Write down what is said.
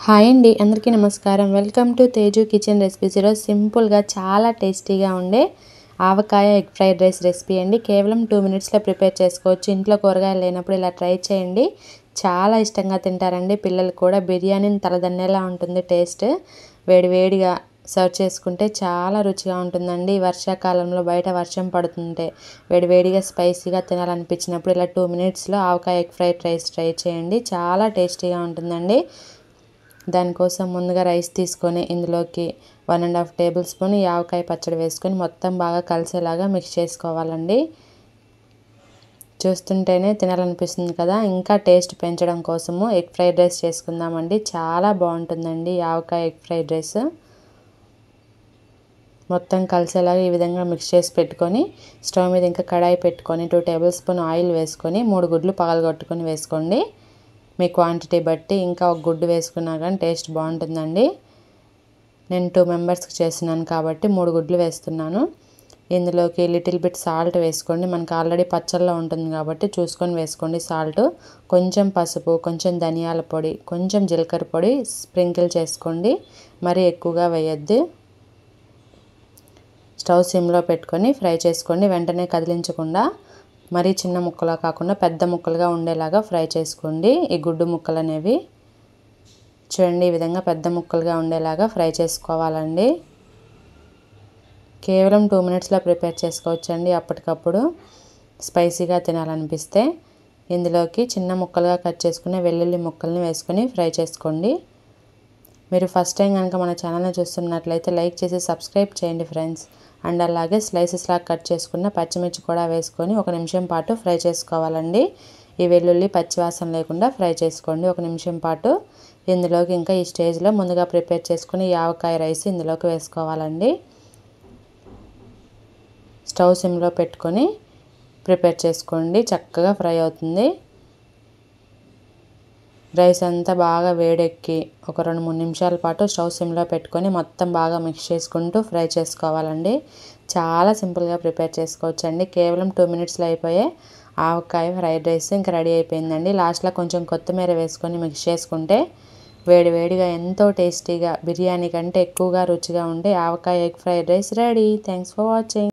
Hi అండి, అందరికీ నమస్కారం. Welcome to Teju kitchen recipes. ఈరోజు సింపుల్గా చాలా టేస్టీగా ఉండే Avakaya egg fried rice recipe అండి. కేవలం 2 మినిట్స్లో ప్రిపేర్ చేసుకోవచ్చు. ఇంట్లో కూరగాయలు లేనప్పుడు ఇలా ట్రై చేయండి. చాలా ఇష్టంగా తింటారండి పిల్లలు కూడా. బిర్యానీని తలదన్నేలా ఉంటుంది టేస్ట్. వేడివేడిగా సర్వ్ చేసుకుంటే చాలా రుచిగా ఉంటుందండి. వర్షాకాలంలో బయట వర్షం పడుతుంటే వేడివేడిగా స్పైసీగా తినాలనిపించినప్పుడు ఇలా 2 మినిట్స్లో ఆవకాయ ఎగ్ ఫ్రైడ్ రైస్ ట్రై చేయండి. చాలా టేస్టీగా ఉంటుందండి. దానికోసం ముందుగా రైస్ తీసుకొని ఇందులోకి 1.5 టేబుల్ స్పూన్ ఈ ఆవకాయ పచ్చడి వేసుకొని మొత్తం బాగా కలిసేలాగా మిక్స్ చేసుకోవాలండి. చూస్తుంటేనే తినాలనిపిస్తుంది కదా. ఇంకా టేస్ట్ పెంచడం కోసము ఎగ్ ఫ్రైడ్ రైస్ చేసుకుందామండి. చాలా బాగుంటుందండి ఆవకాయ ఎగ్ ఫ్రైడ్ రైస్. మొత్తం కలిసేలాగా ఈ విధంగా మిక్స్ చేసి పెట్టుకొని స్టవ్ మీద ఇంకా కడాయి పెట్టుకొని 2 టేబుల్ స్పూన్ ఆయిల్ వేసుకొని 3 గుడ్లు పగలగొట్టుకొని వేసుకోండి. మీ క్వాంటిటీ బట్టి ఇంకా ఒక గుడ్డు వేసుకున్నా కానీ టేస్ట్ బాగుంటుందండి. నేను 2 మెంబర్స్కి చేస్తున్నాను కాబట్టి 3 గుడ్లు వేస్తున్నాను. ఇందులోకి లిటిల్ బిట్ సాల్ట్ వేసుకోండి. మనకు ఆల్రెడీ పచ్చళ్ళలో ఉంటుంది కాబట్టి చూసుకొని వేసుకోండి సాల్ట్. కొంచెం పసుపు, కొంచెం ధనియాల పొడి, కొంచెం జీలకర్ర పొడి స్ప్రింకిల్ చేసుకోండి. మరీ ఎక్కువగా వేయద్దు. స్టవ్ సిమ్లో పెట్టుకొని ఫ్రై చేసుకోండి. వెంటనే కదిలించకుండా మరీ చిన్న ముక్కలా కాకుండా పెద్ద ముక్కలుగా ఉండేలాగా ఫ్రై చేసుకోండి. ఈ గుడ్డు ముక్కలు అనేవి చూడండి, ఈ విధంగా పెద్ద ముక్కలుగా ఉండేలాగా ఫ్రై చేసుకోవాలండి. కేవలం 2 మినిట్స్లో ప్రిపేర్ చేసుకోవచ్చండి. అప్పటికప్పుడు స్పైసీగా తినాలనిపిస్తే ఇందులోకి చిన్న ముక్కలుగా కట్ చేసుకునే వెల్లుల్లి ముక్కల్ని వేసుకొని ఫ్రై చేసుకోండి. మీరు ఫస్ట్ టైం కనుక మన ఛానల్ని చూస్తున్నట్లయితే లైక్ చేసి సబ్స్క్రైబ్ చేయండి ఫ్రెండ్స్. అండ్ అలాగే స్లైసెస్లా కట్ చేసుకున్న పచ్చిమిర్చి కూడా వేసుకొని 1 నిమిషం పాటు ఫ్రై చేసుకోవాలండి. ఈ వెల్లుల్లి పచ్చివాసన లేకుండా ఫ్రై చేసుకోండి 1 నిమిషం పాటు. ఇందులోకి ఇంకా ఈ స్టేజ్లో ముందుగా ప్రిపేర్ చేసుకుని ఈ ఆవకాయ రైస్ ఇందులోకి వేసుకోవాలండి. స్టవ్ సిమ్లో పెట్టుకొని ప్రిపేర్ చేసుకోండి. చక్కగా ఫ్రై అవుతుంది. రైస్ అంతా బాగా వేడెక్కి ఒక 2-3 నిమిషాల పాటు స్టవ్ సిమ్లో పెట్టుకొని మొత్తం బాగా మిక్స్ చేసుకుంటూ ఫ్రై చేసుకోవాలండి. చాలా సింపుల్గా ప్రిపేర్ చేసుకోవచ్చండి. కేవలం 2 మినిట్స్లో అయిపోయే ఆవకాయ ఫ్రైడ్ రైస్ ఇంకా రెడీ అయిపోయిందండి. లాస్ట్లో కొంచెం కొత్తిమీర వేసుకొని మిక్స్ చేసుకుంటే వేడివేడిగా ఎంతో టేస్టీగా బిర్యానీ కంటే ఎక్కువగా రుచిగా ఉండే Avakaya egg fried rice ready. Thanks for watching.